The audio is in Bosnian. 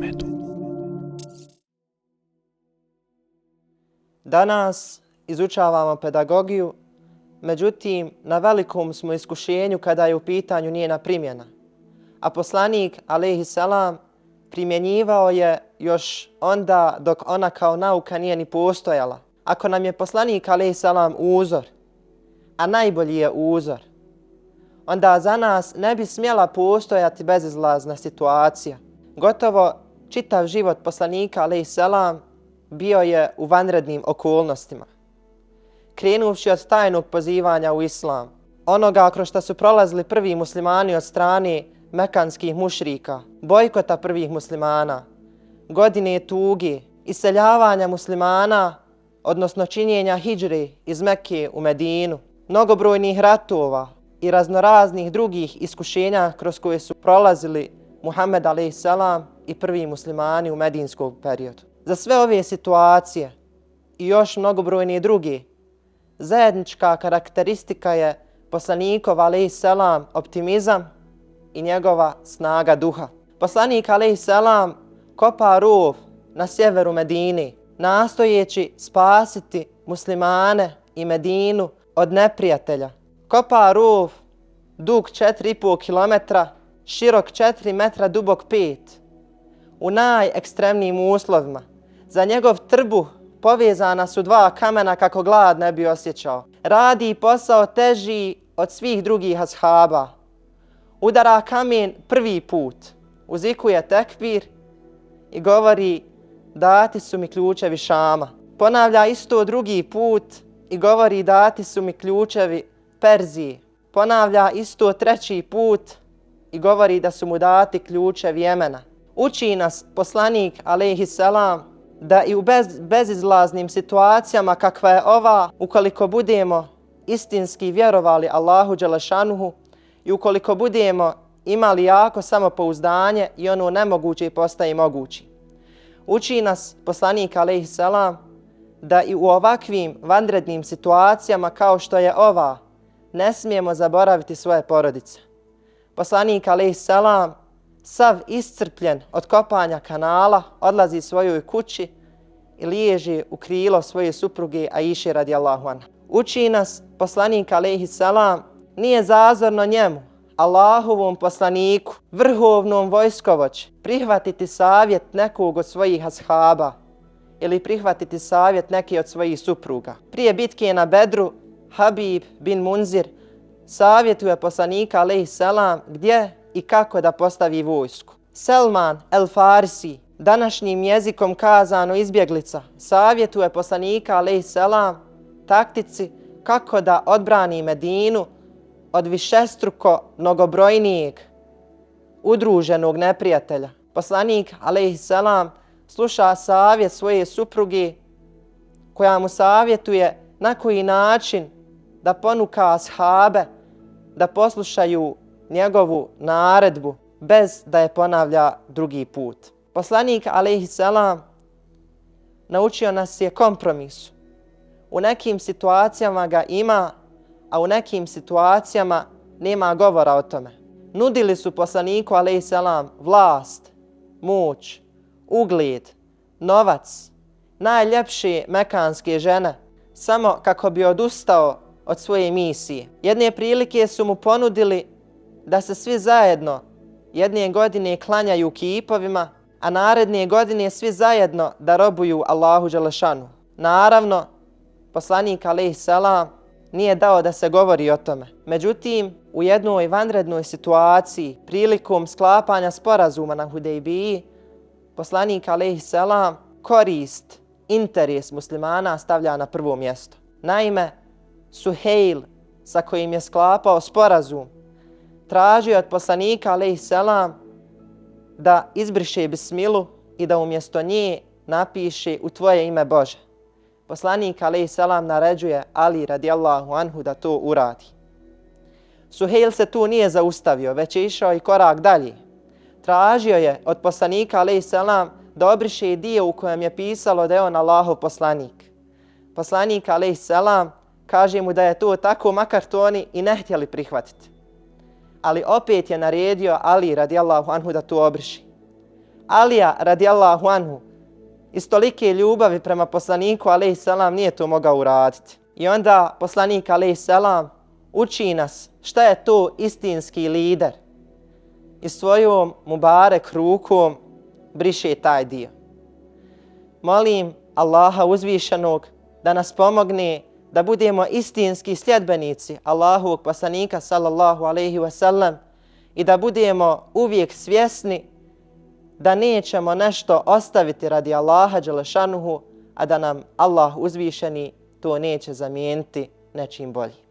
predmetu. Danas izučavamo pedagogiju, međutim, na velikom smo iskušenju kada je u pitanju njena primjena. A poslanik, alejhi selam, primjenjivao je još onda dok ona kao nauka nije ni postojala. Ako nam je poslanik, alejhi selam, uzor, a najbolji je uzor, onda za nas ne bi smjela postojati bezizlazna situacija. Gotovo čitav život poslanika, alejhi selam, bio je u vanrednim okolnostima. Krenuvši od tajnog pozivanja u islam, onoga kroz što su prolazili prvi muslimani od strane mekanskih mušrika, bojkota prvih muslimana, godine tuge, iseljavanja muslimana, odnosno činjenja hidžre iz Mekke u Medinu, mnogobrojnih ratova i raznoraznih drugih iskušenja kroz koje su prolazili Muhammed a.s. i prvi muslimani u medinskom periodu. Za sve ove situacije i još mnogobrojne druge, zajednička karakteristika je poslanikov a.s. optimizam i njegova snaga duha. Poslanik a.s. kopa rov na sjeveru Medine, nastojeći spasiti muslimane i Medinu od neprijatelja. Kopa rov dug 4,5 km, širok 4 metra, dubok 5, u najekstremnijim uslovima. Za njegov trbuh povezana su 2 kamena kako glad ne bi osjećao. Radi posao teži od svih drugih ashaba. Udara kamen prvi put, uzvikuje tekbir i govori: dati su mi ključevi Šama. Ponavlja isto drugi put i govori: dati su mi ključevi Perzije. Ponavlja isto treći put i govori da su mu dati ključevi Jemena. Uči nas poslanik alejhi selam da i u bezizlaznim situacijama kakva je ova, ukoliko budemo istinski vjerovali Allahu dželešanuhu i ukoliko budemo imali jako samopouzdanje, i ono nemoguće postaje mogući. Uči nas poslanik alejhi selam da i u ovakvim vanrednim situacijama kao što je ova ne smijemo zaboraviti svoje porodice. Poslanik alejhi selam, sav iscrpljen od kopanja kanala, odlazi svojoj kući i liježi u krilo svoje supruge Aiše radijallahu anha. Uči nas poslanik alejhi selam, nije zazorno njemu, Allahovom poslaniku, vrhovnom vojskovođi, prihvatiti savjet nekog od svojih ashaba ili prihvatiti savjet neke od svojih supruga. Prije bitke na Bedru, Habib bin Munzir savjetuje poslanika alejhi selam gdje i kako da postavi vojsku. Selman el Farisi, današnjim jezikom kazano izbjeglica, savjetuje poslanika alejhi selam taktici kako da odbrani Medinu od višestruko mnogobrojnijeg udruženog neprijatelja. Poslanik alejhi selam sluša savjet svoje supruge koja mu savjetuje na koji način da ponuka ashabe da poslušaju njegovu naredbu bez da je ponavlja drugi put. Poslanik alejhi selam naučio nas je kompromisu. U nekim situacijama ga ima, a u nekim situacijama nema govora o tome. Nudili su poslaniku alejhi selam vlast, moć, ugled, novac, najljepše mekanske žene, samo kako bi odustao od svoje misije. Jedne prilike su mu ponudili da se svi zajedno jedne godine klanjaju kipovima, a naredne godine svi zajedno da robuju Allahu dželešanu. Naravno, poslanik alejhi selam nije dao da se govori o tome. Međutim, u jednoj vanrednoj situaciji, prilikom sklapanja sporazuma na Hudejbiji, poslanik alejhi selam korist, interes muslimana stavlja na prvo mjesto. Naime, Suhejl, sa kojim je sklapao sporazum, tražio od poslanika alejhi selam da izbriše bismilu i da umjesto nje napiše u tvoje ime Bože. Poslanik alejhi selam naređuje Ali radijallahu anhu da to uradi. Suhejl se tu nije zaustavio, već je išao i korak dalje. Tražio je od poslanika alejhi selam da obriše dio u kojem je pisalo da je on Allahov poslanik. Poslanik alejhi selam kaže mu da je to tako, makar to oni i ne htjeli prihvatiti. Ali opet je naredio Ali radijallahu anhu da to obriši. Alija radijallahu anhu iz tolike ljubavi prema poslaniku alejhi selam nije to mogao uraditi. I onda poslanik alejhi selam uči nas šta je to istinski lider. I svojom mubarek rukom briše taj dio. Molim Allaha uzvišenog da nas pomogne da budemo istinski sljedbenici Allahovog poslanika sallallahu alejhi ve sellem i da budemo uvijek svjesni da nećemo nešto ostaviti radi Allaha dželešanuhu, a da nam Allah uzvišeni to neće zamijeniti nečim boljim.